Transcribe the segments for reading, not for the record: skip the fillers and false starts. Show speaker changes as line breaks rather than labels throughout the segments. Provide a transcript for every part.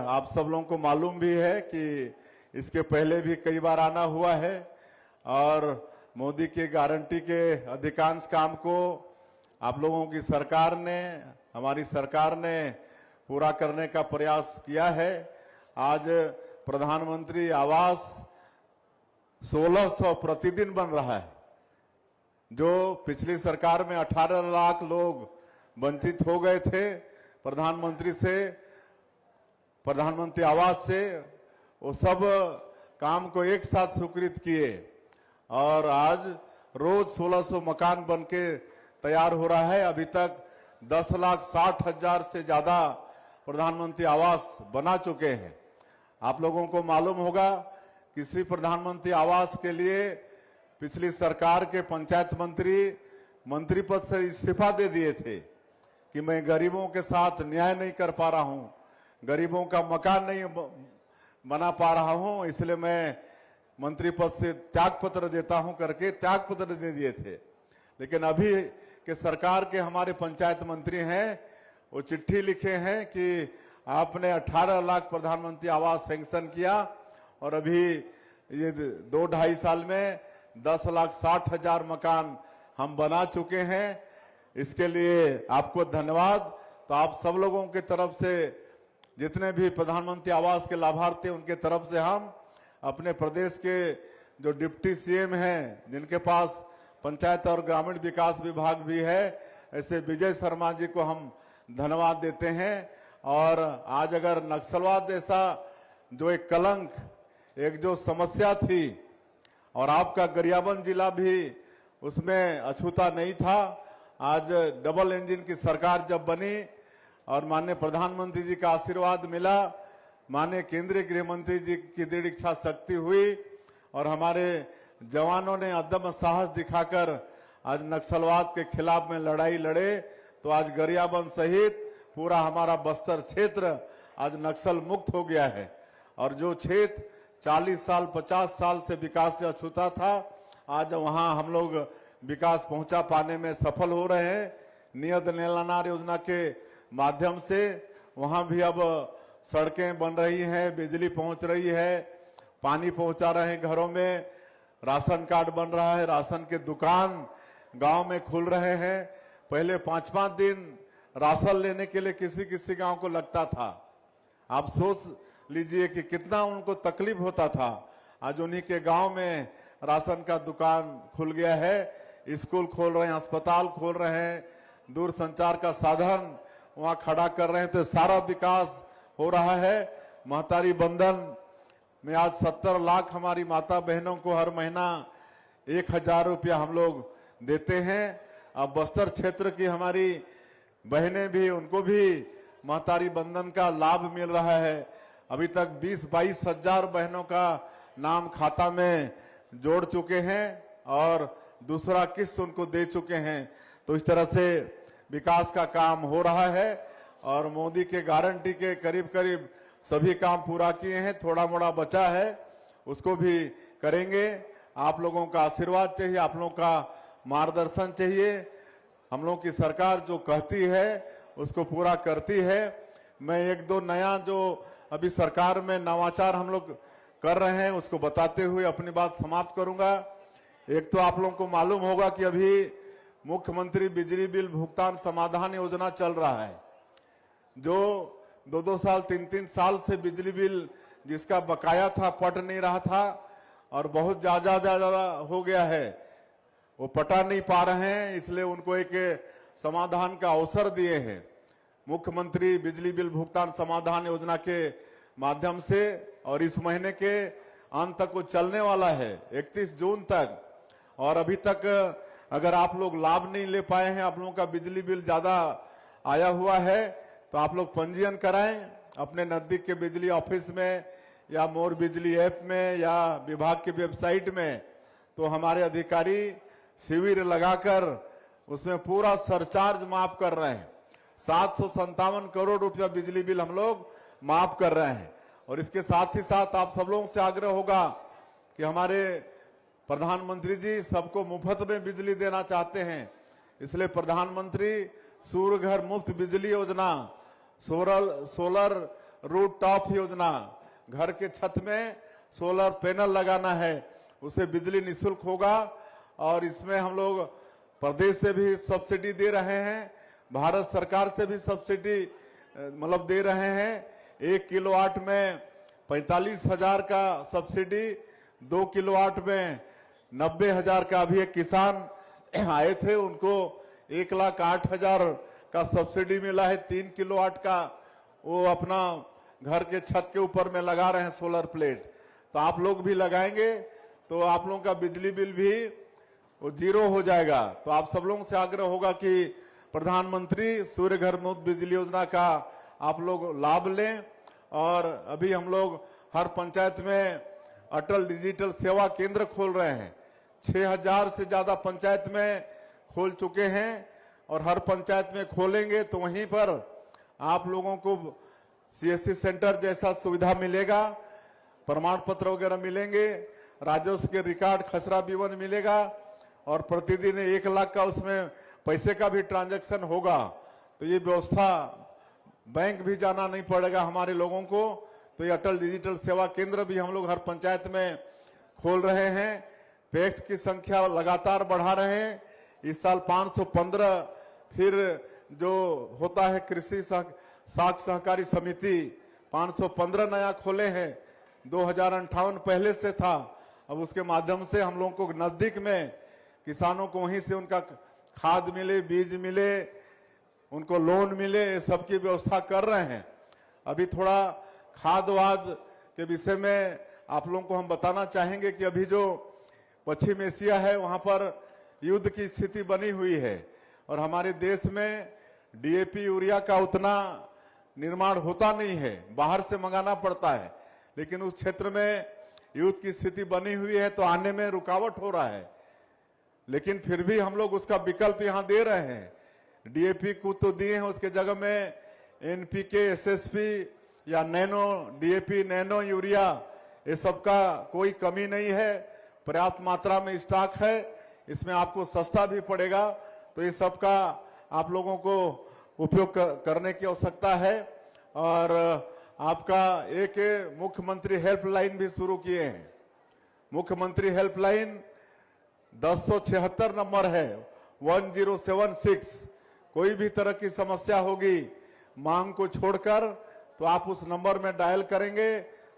आप सब लोगों को मालूम भी है कि इसके पहले भी कई बार आना हुआ है और मोदी की गारंटी के अधिकांश काम को आप लोगों की सरकार ने, हमारी सरकार ने पूरा करने का प्रयास किया है। आज प्रधानमंत्री आवास 1600 प्रतिदिन बन रहा है। जो पिछली सरकार में 18 लाख लोग वंचित हो गए थे प्रधानमंत्री आवास से, वो सब काम को एक साथ स्वीकृत किए और आज रोज 1600 मकान बनके तैयार हो रहा है। अभी तक 10,60,000 से ज्यादा प्रधानमंत्री आवास बना चुके हैं। आप लोगों को मालूम होगा किसी प्रधानमंत्री आवास के लिए पिछली सरकार के पंचायत मंत्री पद से इस्तीफा दे दिए थे कि मैं गरीबों के साथ न्याय नहीं कर पा रहा हूं, गरीबों का मकान नहीं बना पा रहा हूं, इसलिए मैं मंत्री पद से त्याग पत्र देता हूं करके त्याग पत्र दे दिए थे। लेकिन अभी के सरकार के हमारे पंचायत मंत्री हैं, वो चिट्ठी लिखे हैं कि आपने 18 लाख प्रधानमंत्री आवास सैंक्शन किया और अभी ये 2-2.5 साल में 10,60,000 मकान हम बना चुके हैं। इसके लिए आपको धन्यवाद। तो आप सब लोगों की तरफ से, जितने भी प्रधानमंत्री आवास के लाभार्थी उनके तरफ से हम अपने प्रदेश के जो डिप्टी सीएम हैं, जिनके पास पंचायत और ग्रामीण विकास विभाग भी है, ऐसे विजय शर्मा जी को हम धन्यवाद देते हैं। और आज अगर नक्सलवाद जैसा जो एक कलंक, एक जो समस्या थी और आपका गरियाबंद जिला भी उसमें अछूता नहीं था, आज डबल इंजन की सरकार जब बनी और माननीय प्रधानमंत्री जी का आशीर्वाद मिला, माननीय केंद्रीय गृह मंत्री जी की दृढ़ इच्छा शक्ति हुई और हमारे जवानों ने अदम्य साहस दिखाकर आज नक्सलवाद के खिलाफ में लड़ाई लड़े, तो आज गरियाबंद सहित पूरा हमारा बस्तर क्षेत्र आज नक्सल मुक्त हो गया है। और जो क्षेत्र 40 साल 50 साल से विकास से अछूता था, आज वहां हम लोग विकास पहुंचा पाने में सफल हो रहे हैं। नियत नीलानार योजना के माध्यम से वहां भी अब सड़कें बन रही हैं, बिजली पहुंच रही है, पानी पहुंचा रहे हैं घरों में, राशन कार्ड बन रहा है, राशन के दुकान गांव में खुल रहे हैं। पहले 5-5 दिन राशन लेने के लिए किसी गांव को लगता था। आप सोच लीजिए कि कितना उनको तकलीफ होता था। आज उन्हीं के गांव में राशन का दुकान खुल गया है, स्कूल खोल रहे हैं, अस्पताल खोल रहे हैं, दूर संचार का साधन वहां खड़ा कर रहे हैं, तो सारा विकास हो रहा है। महतारी बंधन में आज 70 लाख हमारी माता बहनों को हर महीना 1,000 रुपया हम लोग देते हैं। अब बस्तर क्षेत्र की हमारी बहनें भी, उनको भी महतारी बंधन का लाभ मिल रहा है। अभी तक 20-22 हजार बहनों का नाम खाता में जोड़ चुके हैं और दूसरा किस्त उनको दे चुके हैं। तो इस तरह से विकास का काम हो रहा है और मोदी के गारंटी के करीब करीब सभी काम पूरा किए हैं। थोड़ा मोड़ा बचा है, उसको भी करेंगे। आप लोगों का आशीर्वाद चाहिए, आप लोगों का मार्गदर्शन चाहिए। हम लोग की सरकार जो कहती है उसको पूरा करती है। मैं 1-2 नया जो अभी सरकार में नवाचार हम लोग कर रहे हैं उसको बताते हुए अपनी बात समाप्त करूंगा। एक तो आप लोगों को मालूम होगा कि अभी मुख्यमंत्री बिजली बिल भुगतान समाधान योजना चल रहा है, जो 2-2 साल 3-3 साल से बिजली बिल जिसका बकाया था पट नहीं रहा था और बहुत ज्यादा हो गया है, वो पटा नहीं पा रहे हैं। इसलिए उनको एक समाधान का अवसर दिए हैं मुख्यमंत्री बिजली बिल भुगतान समाधान योजना के माध्यम से, और इस महीने के अंत तक वो चलने वाला है 31 जून तक। और अभी तक अगर आप लोग लाभ नहीं ले पाए हैं, आप लोगों का बिजली बिल ज्यादा आया हुआ है, तो आप लोग पंजीयन कराएं अपने नजदीक के बिजली ऑफिस में या मोर बिजली ऐप में या विभाग की वेबसाइट में। तो हमारे अधिकारी शिविर लगाकर उसमें पूरा सरचार्ज माफ कर रहे हैं। 757 करोड़ रुपया बिजली बिल हम लोग माफ कर रहे हैं। और इसके साथ ही साथ आप सब लोगों से आग्रह होगा कि हमारे प्रधानमंत्री जी सबको मुफ्त में बिजली देना चाहते हैं, इसलिए प्रधानमंत्री सूर्य घर मुफ्त बिजली योजना, सोलर रूट टॉप योजना, घर के छत में सोलर पैनल लगाना है, उसे बिजली निःशुल्क होगा। और इसमें हम लोग प्रदेश से भी सब्सिडी दे रहे हैं, भारत सरकार से भी सब्सिडी मतलब दे रहे हैं। 1 किलोवाट में 45,000 का सब्सिडी, 2 किलोवाट में 90,000 का। अभी एक किसान आए थे, उनको 1,08,000 का सब्सिडी मिला है। 3 किलोवाट का वो अपना घर के छत के ऊपर में लगा रहे हैं सोलर प्लेट। तो आप लोग भी लगाएंगे तो आप लोगों का बिजली बिल भी वो 0 हो जाएगा। तो आप सब लोगों से आग्रह होगा कि प्रधानमंत्री सूर्य घर मुफ्त बिजली योजना का आप लोग लाभ लें। और अभी हम लोग हर पंचायत में अटल डिजिटल सेवा केंद्र खोल रहे हैं। 6,000 से ज्यादा पंचायत में खोल चुके हैं और हर पंचायत में खोलेंगे तो वहीं पर आप लोगों को CSC सेंटर जैसा सुविधा मिलेगा, प्रमाण पत्र वगैरह मिलेंगे, राजस्व के रिकॉर्ड खसरा विवरण मिलेगा और प्रतिदिन 1 लाख का उसमें पैसे का भी ट्रांजैक्शन होगा। तो ये व्यवस्था, बैंक भी जाना नहीं पड़ेगा हमारे लोगों को। तो ये अटल डिजिटल सेवा केंद्र भी हम लोग हर पंचायत में खोल रहे हैं। पैक्स की संख्या लगातार बढ़ा रहे हैं। इस साल 515, फिर जो होता है कृषि साख सहकारी समिति 515 नया खोले हैं। 2058 पहले से था। अब उसके माध्यम से हम लोगों को नजदीक में किसानों को वहीं से उनका खाद मिले, बीज मिले, उनको लोन मिले, सबकी व्यवस्था कर रहे हैं। अभी थोड़ा खाद वाद के विषय में आप लोगों को हम बताना चाहेंगे कि अभी जो पश्चिम एशिया है वहां पर युद्ध की स्थिति बनी हुई है और हमारे देश में DAP यूरिया का उतना निर्माण होता नहीं है, बाहर से मंगाना पड़ता है। लेकिन उस क्षेत्र में युद्ध की स्थिति बनी हुई है तो आने में रुकावट हो रहा है। लेकिन फिर भी हम लोग उसका विकल्प यहाँ दे रहे हैं। DAP को तो दिए हैं, उसके जगह में NPK, SSP या नैनो DAP, नैनो यूरिया, ये सबका कोई कमी नहीं है, पर्याप्त मात्रा में स्टॉक है। इसमें आपको सस्ता भी पड़ेगा। तो ये सबका आप लोगों को उपयोग करने की आवश्यकता है। और आपका एक मुख्यमंत्री हेल्पलाइन भी शुरू किए हैं। मुख्यमंत्री हेल्पलाइन 1076 नंबर है, 1076। कोई भी तरह की समस्या होगी मांग को छोड़कर तो आप उस नंबर में डायल करेंगे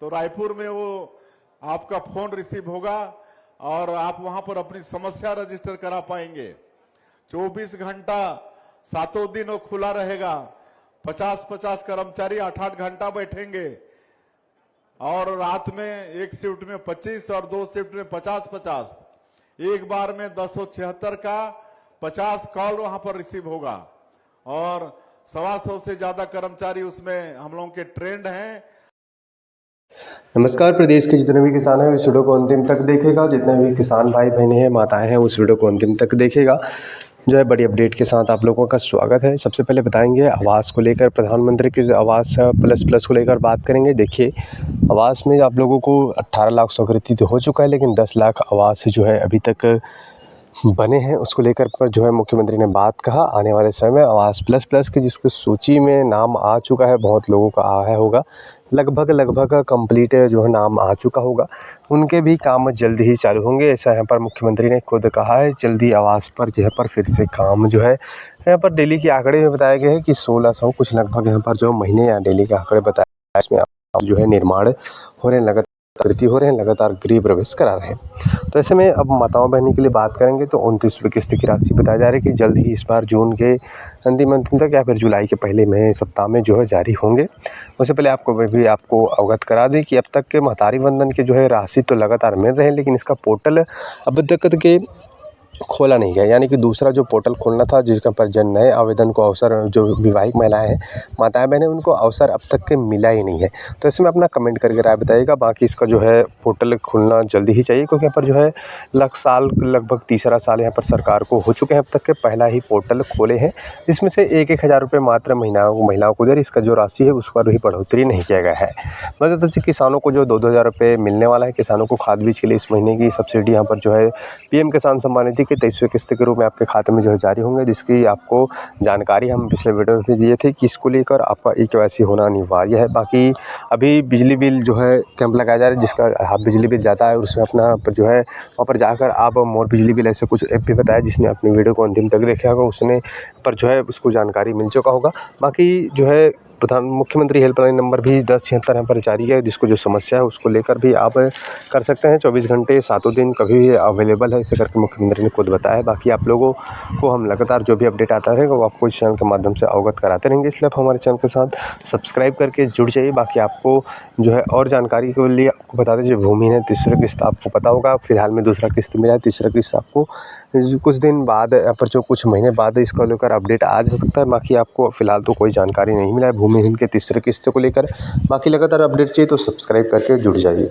तो रायपुर में वो आपका फोन रिसीव होगा और आप वहां पर अपनी समस्या रजिस्टर करा पाएंगे। 24 घंटा 7 दिन वो खुला रहेगा। 50-50 कर्मचारी 8-8 घंटा बैठेंगे और रात में एक शिफ्ट में 25 और 2 शिफ्ट में 50-50। एक बार में 1076 का 50 कॉल वहां पर रिसीव होगा और 125 से ज्यादा कर्मचारी उसमें हम लोगों के ट्रेंड हैं।
नमस्कार। प्रदेश के जितने भी किसान हैं इस वीडियो को अंतिम तक देखेगा। जितने भी किसान भाई बहनें हैं, माताएं हैं, उस वीडियो को अंतिम तक देखेगा। जो है बड़ी अपडेट के साथ आप लोगों का स्वागत है। सबसे पहले बताएंगे आवास को लेकर, प्रधानमंत्री के आवास प्लस को लेकर बात करेंगे। देखिए, आवास में आप लोगों को 18 लाख स्वीकृति तो हो चुका है, लेकिन 10 लाख आवास जो है अभी तक बने हैं। उसको लेकर पर जो है मुख्यमंत्री ने बात कहा, आने वाले समय में आवास प्लस की जिसको सूची में नाम आ चुका है, बहुत लोगों का आया होगा, लगभग कंप्लीट जो है नाम आ चुका होगा, उनके भी काम जल्दी ही चालू होंगे। ऐसा यहाँ पर मुख्यमंत्री ने खुद कहा है। जल्दी आवास पर जो है पर फिर से काम जो है यहाँ पर दिल्ली के आंकड़े में बताया गया है कि 1600 कुछ लगभग यहाँ पर जो महीने या दिल्ली के आंकड़े बताया, इसमें जो है निर्माण हो रहे हैं, लगातार गृह प्रवेश करा रहे हैं। तो ऐसे में अब माताओं बहनी के लिए बात करेंगे तो 29वीं किस्त की राशि बताई जा रही है कि जल्द ही इस बार जून के अंतिम तक या फिर जुलाई के पहले महीने सप्ताह में जो है जारी होंगे। उससे पहले आपको अवगत करा दें कि अब तक के महतारी वंदन के जो है राशि तो लगातार मिल रहे हैं, लेकिन इसका पोर्टल अब तक के खोला नहीं गया, यानी कि दूसरा जो पोर्टल खोलना था जिसका पर जन नए आवेदन को अवसर, जो विवाहित महिलाएं हैं, माताएं बहनें, उनको अवसर अब तक के मिला ही नहीं है। तो ऐसे में अपना कमेंट करके राय बताइएगा। बाकी इसका जो है पोर्टल खुलना जल्दी ही चाहिए, क्योंकि यहाँ पर जो है लगभग तीसरा साल यहाँ पर सरकार को हो चुके हैं, अब तक के पहला ही पोर्टल खोले हैं। इसमें से 1,000 रुपये मात्र महिलाओं को दे, इसका जो राशि है उस पर भी बढ़ोतरी नहीं किया गया है। मतलब किसानों को जो 2-2 हज़ार रुपये मिलने वाला है, किसानों को खाद बीज के लिए इस महीने की सब्सिडी यहाँ पर जो है PM किसान सम्मान निधि के 23वें किस्त के रूप में आपके खाते में जो है जारी होंगे, जिसकी आपको जानकारी हम पिछले वीडियो में भी दिए थे कि इसको लेकर आपका ई-केवाईसी होना अनिवार्य है। बाकी अभी बिजली बिल जो है कैंप लगाया जा रहा है, जिसका आप बिजली बिल जाता है उसमें अपना जो है वहाँ पर जाकर आप मोर बिजली बिल ऐसे कुछ ऐप भी बताया, जिसने अपनी वीडियो को अंतिम तक देखा होगा उसने पर जो है उसको जानकारी मिल चुका होगा। बाकी जो है मुख्यमंत्री हेल्पलाइन नंबर भी 1076 यहाँ पर जारी है, जिसको जो समस्या है उसको लेकर भी आप कर सकते हैं। 24 घंटे सातों दिन कभी भी अवेलेबल है, इसे करके मुख्यमंत्री ने खुद बताया। बाकी आप लोगों को हम लगातार जो भी अपडेट आता रहेगा वो आपको इस चैनल के माध्यम से अवगत कराते रहेंगे, इसलिए आप हमारे चैनल के साथ सब्सक्राइब करके जुड़ जाइए। बाकी आपको जो है और जानकारी के लिए आपको बता दें, जो भूमिहीन है तीसरा किस्त आपको पता होगा, फिलहाल में दूसरा किस्त मिला है, तीसरा किस्त आपको कुछ दिन बाद या पर जो कुछ महीने बाद इसको लेकर अपडेट आ जा सकता है। बाकी आपको फिलहाल तो कोई जानकारी नहीं मिला है भूमिहीन के तीसरे किस्त को लेकर। बाकी लगातार अपडेट चाहिए तो सब्सक्राइब करके जुड़ जाइए।